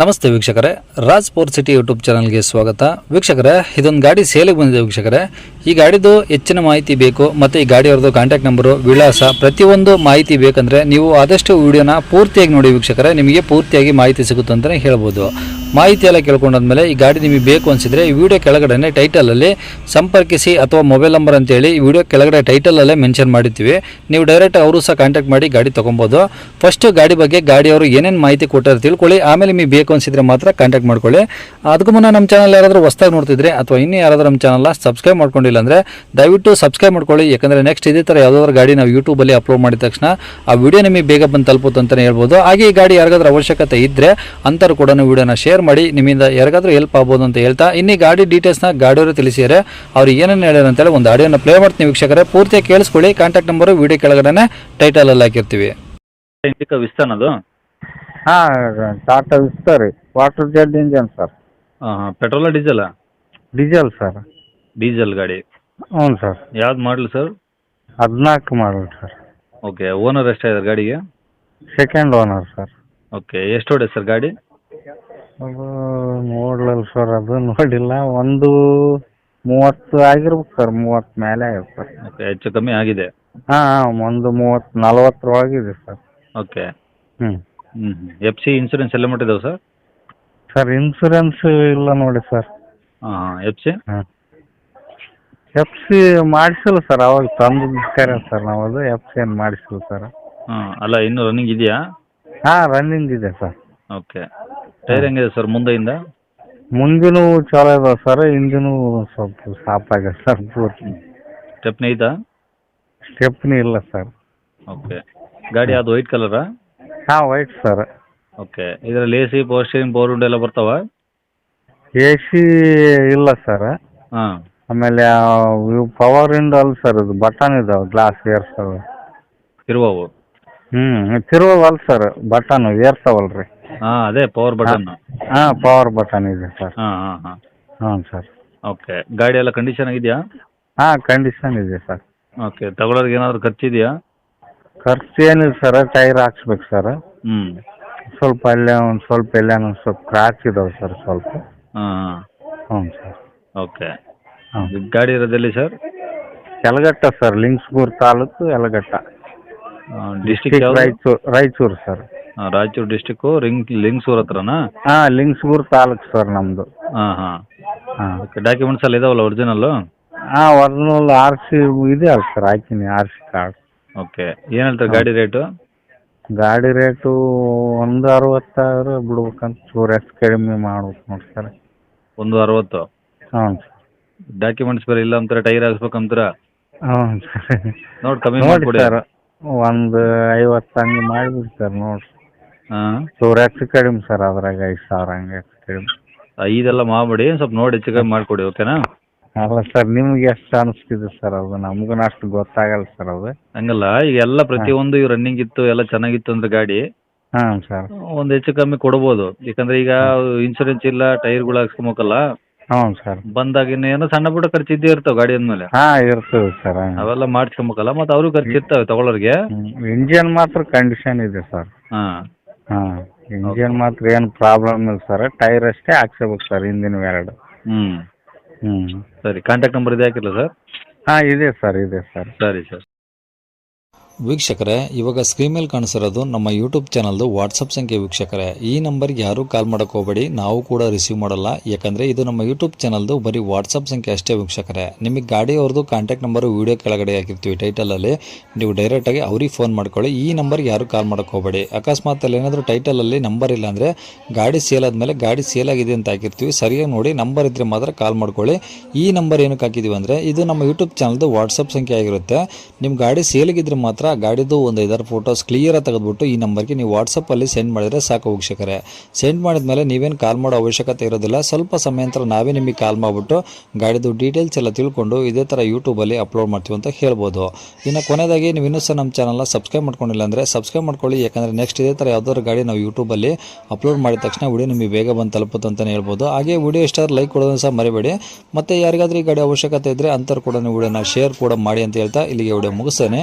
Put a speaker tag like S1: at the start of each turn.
S1: ನಮಸ್ತೆ ವೀಕ್ಷಕರೇ, Raj sport city YouTube ಚಾನಲ್ಗೆ ಸ್ವಾಗತ. ವೀಕ್ಷಕರೇ, ಇದೊಂದು ಗಾಡಿ ಸೇಲಿಗೆ ಬಂದಿದೆ ವೀಕ್ಷಕರೇ. ಈ ಗಾಡಿದು ಹೆಚ್ಚಿನ ಮಾಹಿತಿ ಬೇಕು ಮತ್ತು ಈ ಗಾಡಿಯವ್ರದ್ದು ಕಾಂಟ್ಯಾಕ್ಟ್ ನಂಬರು, ವಿಳಾಸ, ಪ್ರತಿಯೊಂದು ಮಾಹಿತಿ ಬೇಕಂದರೆ ನೀವು ಆದಷ್ಟು ವಿಡಿಯೋನ ಪೂರ್ತಿಯಾಗಿ ನೋಡಿ ವೀಕ್ಷಕರೇ. ನಿಮಗೆ ಪೂರ್ತಿಯಾಗಿ ಮಾಹಿತಿ ಸಿಗುತ್ತೆ ಅಂತಲೇ ಹೇಳ್ಬೋದು. ಮಾಹಿತಿ ಎಲ್ಲ ಕೇಳ್ಕೊಂಡಾದ್ಮೇಲೆ ಈ ಗಾಡಿ ನಿಮಗೆ ಬೇಕು ಅನಿಸಿದರೆ ಈ ವಿಡಿಯೋ ಕೆಳಗಡೆ ಟೈಟಲಲ್ಲಿ ಸಂಪರ್ಕಿಸಿ ಅಥವಾ ಮೊಬೈಲ್ ನಂಬರ್ ಅಂತೇಳಿ ಈ ವಿಡಿಯೋ ಕೆಳಗಡೆ ಟೈಟಲಲ್ಲೇ ಮೆನ್ಷನ್ ಮಾಡಿರ್ತೀವಿ. ನೀವು ಡೈರೆಕ್ಟ್ ಅವರು ಸಹ ಕಾಂಟ್ಯಾಕ್ಟ್ ಮಾಡಿ ಗಾಡಿ ತೊಗೊಬೋದು. ಫಸ್ಟ್ ಗಾಡಿ ಬಗ್ಗೆ ಗಾಡಿಯವರು ಏನೇನು ಮಾಹಿತಿ ಕೊಟ್ಟಾರೆ ತಿಳ್ಕೊಳ್ಳಿ, ಆಮೇಲೆ ನಿಮಗೆ ಬೇಕು ಅನಿಸಿದ್ರೆ ಮಾತ್ರ ಕಾಂಟ್ಯಾಕ್ಟ್ ಮಾಡ್ಕೊಳ್ಳಿ. ಅದಕ್ಕೂ ಮುನ್ನ ನಮ್ಮ ಚಾನಲ್ ಯಾರಾದರೂ ಹೊಸದಾಗಿ ನೋಡ್ತಿದ್ರೆ ಅಥವಾ ಇನ್ನೂ ಯಾರಾದರೂ ನಮ್ಮ ಚಾನಲ್ನ ಸಬ್ಸ್ಕ್ರೈಬ್ ಮಾಡ್ಕೊಂಡಿಲ್ಲ ಅಂದರೆ ದಯವಿಟ್ಟು ಸಬ್ಸ್ಕ್ರೈಬ್ ಮಾಡ್ಕೊಳ್ಳಿ. ಯಾಕಂದರೆ ನೆಕ್ಸ್ಟ್ ಇದೇ ಥರ ಯಾವುದಾದ್ರು ಗಾಡಿ ನಾವು ಯೂಟ್ಯೂಬಲ್ಲಿ ಅಪ್ಲೋಡ್ ಮಾಡಿದ ತಕ್ಷಣ ಆ ವಿಡಿಯೋ ನಿಮಗೆ ಬೇಗ ಬಂದು ತಲುಪುತ್ತೆ ಅಂತಲೇ ಹೇಳ್ಬೋದು. ಹಾಗೆ ಈ ಗಾಡಿ ಯಾರಿಗಾದ್ರೂ ಅವಶ್ಯಕತೆ ಇದ್ದರೆ ಅಂಥವ್ರು ಕೂಡ ವಿಡಿಯೋನ ಶೇರ್ ಮಾಡಿ, ನಿಮ್ಮಿಂದ ಯಾರಿಗಾದ್ರೂ ಹೆಲ್ಪ್ ಆಗ್ಬೋದು ಅಂತ ಹೇಳ್ತಾ ಇನ್ನೀ ಗಾಡಿ ಡೀಟೇಲ್ಸ್ನ ಗಾಡಿಯವರು ತಿಳಿಸಿದರೆ ಅವ್ರು ಏನೇನು ಹೇಳ್ಯಾರ ಅಂತೇಳಿ ಒಂದು ಆಡಿಯೋನ ಪ್ಲೇ ಮಾಡ್ತೀನಿ ವೀಕ್ಷಕರೇ. ಪೂರ್ತಿಯಾಗಿ ಕೇಳಿಸ್ಕೊಳ್ಳಿ. ಕಾಂಟ್ಯಾಕ್ಟ್ ನಂಬರು ವಿಡಿಯೋ ಕೆಳಗಡೆ ಟೈಟಲಲ್ಲಿ ಹಾಕಿರ್ತೀವಿ.
S2: ಇಂಡಿಕಾ ವಿಸ್ತಾನದು
S3: ಟಾಟಾ ವಿಸ್ತಾ ರೀ, ವಾಟರ್ ಜೆಟ್ ಇಂಜನ್ ಸರ್.
S2: ಪೆಟ್ರೋಲ ಡೀಸೆಲಾ?
S3: Diesel sir.
S2: ಡೀಸೆಲ್ ಗಾಡಿ.
S3: ಹ್ಞೂ ಸರ್.
S2: ಯಾವ್ದು ಮಾಡಲು sir?
S3: 14 model sir.
S2: Okay. Owner ಎಷ್ಟಾಗಿದೆ ಗಾಡಿಗೆ?
S3: Second owner sir.
S2: ಓಕೆ. ಎಷ್ಟು ಹೊಡೆ ಸರ್ ಗಾಡಿ?
S3: ಅದು ನೋಡ್ಲಲ್ಲ ಸರ್, ಅದು ನೋಡಿಲ್ಲ. 1:30 ಆಗಿರ್ಬೇಕು ಸರ್, 30 ಮೇಲೆ ಆಗಿರ್ಬೇಕು ಸರ್.
S2: ಓಕೆ. ಹೆಚ್ಚು ಕಮ್ಮಿ ಆಗಿದೆ.
S3: ಹಾಂ, 1:30-40 ಒಳಗಿದೆ ಸರ್.
S2: ಓಕೆ.
S3: ಹ್ಞೂ
S2: ಎಫ್ ಸಿ ಇನ್ಸೂರೆನ್ಸ್ ಎಲ್ಲ ಮಟ್ಟಿದ್ದಾವೆ ಸರ್?
S3: ಸರ್ ಇನ್ಸೂರೆನ್ಸ್ ಇಲ್ಲ ನೋಡಿ ಸರ್.
S2: F C?
S3: ಹಾಂ, ಎಫ್ ಸಿ ಮಾಡಿಸಿಲ್ಲ ಸರ್. ಅವಾಗ ತಂದು ಸರ್ ನಾವು, ಅದು ಎಫ್ ಸಿ ಏನು ಮಾಡಿಸಿಲ್ಲ ಸರ್.
S2: ಅಲ್ಲ, ಇನ್ನೂ ರನ್ನಿಂಗ್ ಇದೆಯಾ?
S3: ಹಾಂ, ರನ್ನಿಂಗ್ ಇದೆ ಸರ್.
S2: ಓಕೆ. ಟೈರ್ ಹೆಂಗಿದೆ ಸರ್ ಮುಂದೆಯಿಂದ?
S3: ಮುಂದಿನೂ ಚಲೋ ಇದಾವೆ ಸರ್, ಹಿಂದಿನೂ ಸ್ವಲ್ಪ ಸಾಪ್ ಆಗಿದೆ ಸರ್. ಪೂರ್ತಿ
S2: ಸ್ಟೆಪ್ನಿ ಐತಾ?
S3: ಸ್ಟೆಪ್ನಿ ಇಲ್ಲ ಸರ್.
S2: ಓಕೆ. ಗಾಡಿ ಅದು ವೈಟ್ ಕಲರಾ?
S3: ಹಾಂ, ವೈಟ್ ಸರ್.
S2: ಓಕೆ. ಇದರಲ್ಲಿ A C, power steering, power window ಎಲ್ಲ ಬರ್ತಾವ?
S3: ಎ ಸಿ ಇಲ್ಲ ಸರ್.
S2: ಹಾಂ.
S3: ಆಮೇಲೆ ಇವು ಪವರ್ ವಿಂಡೋ ಅಲ್ಲ ಸರ್, ಇದು ಬಟನ್ ಇದಾವೆ, ಗ್ಲಾಸ್ ಏರ್ಸವೆ.
S2: ಇರುವವು?
S3: ತಿರುವಲ್ಲ ಸರ್, ಬಟನ್ ಏರ್ಸವಲ್ಲ ರೀ.
S2: ಅದೇ ಪವರ್ ಬಟನ್.
S3: ಹಾಂ, ಪವರ್ ಬಟನ್ ಇದೆ ಸರ್. ಹ್ಞೂ ಸರ್.
S2: ಓಕೆ. ಗಾಡಿ ಎಲ್ಲ ಕಂಡೀಷನ್ ಆಗಿದೆಯಾ?
S3: ಹಾಂ, ಕಂಡೀಷನ್ ಇದೆ ಸರ್.
S2: ಓಕೆ. ತಗೊಳ್ಳೋರಿಗೆ ಏನಾದರೂ ಖರ್ಚಿದೆಯಾ?
S3: ಖರ್ಚು ಏನಿಲ್ಲ ಸರ್, ಟೈರ್ ಹಾಕ್ಸ್ಬೇಕು ಸರ್. ಸ್ವಲ್ಪ ಅಲ್ಲೇ ಒಂದು ಸ್ವಲ್ಪ ಎಲ್ಲೇನೋ ಸ್ವಲ್ಪ ಕ್ರಾಚ್ ಇದಾವೆ ಸರ್ ಸ್ವಲ್ಪ. ಹ್ಞೂ ಸರ್.
S2: ಓಕೆ.
S3: ಹಾಂ.
S2: ಗಾಡಿ ಇರೋದೆಲ್ಲಿ sir?
S3: Yalagatta sir, Lingsugur taluk Yalagatta.
S2: District
S3: Raichur sir.
S2: Raichur district, Lingsugur ಹತ್ರನಾ?
S3: ಹಾಂ, ಲಿಂಗ್ಸ್ಗೂರು ತಾಲೂಕು ಸರ್ ನಮ್ಮದು.
S2: ಹಾಂ.
S3: ಹಾಂ.
S2: ಓಕೆ. ಡಾಕ್ಯುಮೆಂಟ್ಸ್ ಎಲ್ಲ ಇದಾವಲ್ಲ ಒರಿಜಿನಲ್ಲು?
S3: ಹಾಂ, ಒರಿಜಿನಲ್ RC ಇದೆ ಅಲ್ಲ ಸರ್, ಹಾಕಿನಿ RC ಕಾರ್ಡ್.
S2: ಓಕೆ. ಏನು ಹೇಳ್ತಾರೆ ಗಾಡಿ ರೇಟು?
S3: ಗಾಡಿ ರೇಟು 1:60 ಬಿಡ್ಬೇಕಂತ, ಚೂರು ಎಷ್ಟು ಕಡಿಮೆ ಮಾಡ್ಬೇಕು ನೋಡಿ ಸರ್.
S2: 1:60?
S3: ಹ್ಞೂ ಸರ್.
S2: ಡಾಕ್ಯುಮೆಂಟ್ಸ್ ಬೇರೆ ಇಲ್ಲ ಅಂತಾರೆ, ಟೈರ್ ಹಾಕ್ಸ್ಬೇಕಂತೀರ?
S3: ಹ್ಞೂ ಸರ್.
S2: ನೋಡಿ ಕಮ್ಮಿ
S3: ನೋಡಿ
S2: ಮಾಡಿಕೊಡಿ.
S3: ಸರ್, 1:50 ಹಂಗೆ ಮಾಡಿಬಿಡಿ ಸರ್. ನೋಡಿ
S2: ಹಾಂ.
S3: ಚೂರು ಹೆಚ್ಚು ಕಡಿಮೆ ಸರ್, ಅದ್ರಾಗ 5,000 ಹಂಗೆ ಹೆಚ್ಚು ಕಡಿಮೆ.
S2: ಇದೆಲ್ಲ ಮಾಡ್ಬಿಡಿ, ಸ್ವಲ್ಪ ನೋಡಿ ಹೆಚ್ಚು ಕಮ್ಮಿ ಮಾಡಿಕೊಡಿ. ಓಕೆನಾ?
S3: ಅಲ್ಲ ಸರ್, ನಿಮ್ಗೆ ಎಷ್ಟು ಅನಿಸ್ತಿದೆ ಸರ್ ಅದು? ನಮಗೂ ಅಷ್ಟು ಗೊತ್ತಾಗಲ್ಲ ಸರ್ ಅದು.
S2: ಹಂಗಲ್ಲ, ಈಗ ಎಲ್ಲ ಪ್ರತಿಯೊಂದು ರನ್ನಿಂಗ್ ಇತ್ತು, ಎಲ್ಲ ಚೆನ್ನಾಗಿತ್ತು ಅಂದ್ರೆ ಗಾಡಿ
S3: ಹಾಂ ಸರ್.
S2: ಒಂದು ಹೆಚ್ಚು ಕಮ್ಮಿ ಕೊಡ್ಬೋದು. ಯಾಕಂದ್ರೆ ಈಗ ಇನ್ಸೂರೆನ್ಸ್ ಇಲ್ಲ, ಟೈರ್ಗಳು ಹಾಕ್ಸ್ಕೊಬೇಕಲ್ಲ.
S3: ಹ್ಞೂ ಸರ್.
S2: ಬಂದಾಗ ಇನ್ನೇನೋ ಸಣ್ಣ ಪುಟ್ಟ ಖರ್ಚು ಇದ್ದೇ ಇರ್ತಾವೆ ಗಾಡಿ ಅಂದಮೇಲೆ.
S3: ಹಾಂ, ಇರ್ತದೆ ಸರ್.
S2: ಅವೆಲ್ಲ ಮಾಡಿಸ್ಕೊಬೇಕಲ್ಲ, ಮತ್ತು ಅವ್ರಿಗೂ ಖರ್ಚು ಇರ್ತಾವೆ ತಗೊಳ್ಳೋರಿಗೆ.
S3: ಇಂಜಿನ್ ಮಾತ್ರ ಕಂಡೀಷನ್ ಇದೆ ಸರ್.
S2: ಹಾಂ.
S3: ಹಾಂ, ಇಂಜಿನ್ ಮಾತ್ರ ಏನು ಪ್ರಾಬ್ಲಮ್ ಇಲ್ಲ ಸರ್. ಟೈರ್ ಅಷ್ಟೇ ಹಾಕ್ಸ್ಬೇಕು ಸರ್, ಹಿಂದಿನ 2.
S2: ಸರಿ. ಕಾಂಟ್ಯಾಕ್ಟ್ ನಂಬರ್ ಇದೆ ಹಾಕಿಲ್ಲ ಸರ್?
S3: ಹಾಂ, ಇದೆ ಸರ್, ಇದೆ ಸರ್.
S2: ಸರಿ ಸರ್.
S1: ವೀಕ್ಷಕರೇ, ಇವಾಗ ಸ್ಕ್ರೀನ್ ಮೇಲೆ ಕಾಣಿಸಿರೋದು ನಮ್ಮ ಯೂಟ್ಯೂಬ್ ಚಾನಲ್ದು ವಾಟ್ಸಪ್ ಸಂಖ್ಯೆ ವೀಕ್ಷಕರೇ. ಈ ನಂಬರ್ಗೆ ಯಾರೂ ಕಾಲ್ ಮಾಡೋಕ್ಕೆ ಹೋಗಬೇಡಿ, ನಾವು ಕೂಡ ರಿಸೀವ್ ಮಾಡಲ್ಲ. ಯಾಕಂದರೆ ಇದು ನಮ್ಮ ಯೂಟ್ಯೂಬ್ ಚಾನಲ್ದು ಬರೀ ವಾಟ್ಸಪ್ ಸಂಖ್ಯೆ ಅಷ್ಟೇ ವೀಕ್ಷಕರೇ. ನಿಮಗೆ ಗಾಡಿಯವ್ರದ್ದು ಕಾಂಟ್ಯಾಕ್ಟ್ ನಂಬರು ವೀಡಿಯೋ ಕೆಳಗಡೆ ಹಾಕಿರ್ತೀವಿ ಟೈಟಲಲ್ಲಿ, ನೀವು ಡೈರೆಕ್ಟಾಗಿ ಅವ್ರಿಗೆ ಫೋನ್ ಮಾಡ್ಕೊಳ್ಳಿ. ಈ ನಂಬರ್ಗೆ ಯಾರೂ ಕಾಲ್ ಮಾಡೋಕ್ಕೆ ಹೋಗಬೇಡಿ. ಅಕಸ್ಮಾತ್ ಅಲ್ಲಿ ಏನಾದರೂ ಟೈಟಲಲ್ಲಿ ನಂಬರ್ ಇಲ್ಲ ಅಂದರೆ ಗಾಡಿ ಸೇಲ್ ಆದಮೇಲೆ ಗಾಡಿ ಸೇಲ್ ಆಗಿದೆ ಅಂತ ಹಾಕಿರ್ತೀವಿ, ಸರಿಯಾಗಿ ನೋಡಿ ನಂಬರ್ ಇದ್ದರೆ ಮಾತ್ರ ಕಾಲ್ ಮಾಡ್ಕೊಳ್ಳಿ. ಈ ನಂಬರ್ ಏನಕ್ಕೆ ಹಾಕಿದ್ದೀವಿ ಅಂದರೆ ಇದು ನಮ್ಮ ಯೂಟ್ಯೂಬ್ ಚಾನಲ್ದು ವಾಟ್ಸಪ್ ಸಂಖ್ಯೆ ಆಗಿರುತ್ತೆ. ನಿಮ್ಮ ಗಾಡಿ ಸೇಲಿಗಿದ್ರೆ ಮಾತ್ರ ಗಾಡಿದು ಒಂದು 5-6 ಫೋಟೋಸ್ ಕ್ಲಿಯರಾಗಿ ತೆಗೆದುಬಿಟ್ಟು ಈ ನಂಬರ್ಗೆ ನೀವು ವಾಟ್ಸಪ್ಪಲ್ಲಿ ಸೆಂಡ್ ಮಾಡಿದರೆ ಸಾಕು ವೀಕ್ಷಕರೇ. ಸೆಂಡ್ ಮಾಡಿದ್ಮೇಲೆ ನೀವೇನು ಕಾಲ್ ಮಾಡೋ ಅವಶ್ಯಕತೆ ಇರೋದಿಲ್ಲ. ಸ್ವಲ್ಪ ಸಮಯ ನಂತರ ನಾವೇ ನಿಮಗೆ ಕಾಲ್ ಮಾಡಿಬಿಟ್ಟು ಗಾಡಿದು ಡೀಟೇಲ್ಸ್ ಎಲ್ಲ ತಿಳ್ಕೊಂಡು ಇದೇ ಥರ ಯೂಟ್ಯೂಬಲ್ಲಿ ಅಪ್ಲೋಡ್ ಮಾಡ್ತೀವಿ ಅಂತ ಹೇಳ್ಬೋದು. ಇನ್ನು ಕೊನೆಯದಾಗಿ ನೀವು ಇನ್ನೂ ಸಹ ನಮ್ಮ ಚಾನಲ್ನ ಸಬ್ಸ್ಕ್ರೈಬ್ ಮಾಡ್ಕೊಂಡಿಲ್ಲ ಅಂದರೆ ಸಬ್ಸ್ಕ್ರೈಬ್ ಮಾಡ್ಕೊಳ್ಳಿ. ಯಾಕಂದರೆ ನೆಕ್ಸ್ಟ್ ಇದೇ ಥರ ಯಾವ್ದಾದ್ರು ಗಾಡಿ ನಾವು ಯೂಟ್ಯೂಬಲ್ಲಿ ಅಪ್ಲೋಡ್ ಮಾಡಿದ ತಕ್ಷಣ ವಿಡಿಯೋ ನಿಮಗೆ ಬೇಗ ಬಂದು ತಲುಪುತ್ತೆ ಅಂತಲೇ ಹೇಳ್ಬೋದು. ಹಾಗೆ ವಿಡಿಯೋ ಇಷ್ಟಾದ್ರೆ ಲೈಕ್ ಕೊಡೋದನ್ನು ಸಹ ಮರಿಬೇಡಿ. ಮತ್ತು ಯಾರಿಗಾದ್ರೂ ಈ ಗಾಡಿ ಅವಶ್ಯಕತೆ ಇದ್ದರೆ ಅಂಥವ್ರು ಕೂಡ ನೀವು ವಿಡಿಯೋನ ಶೇರ್ ಕೂಡ ಮಾಡಿ ಅಂತ ಹೇಳ್ತಾ ಇಲ್ಲಿಗೆ ವಿಡಿಯೋ ಮುಗಿಸ್ತೇನೆ.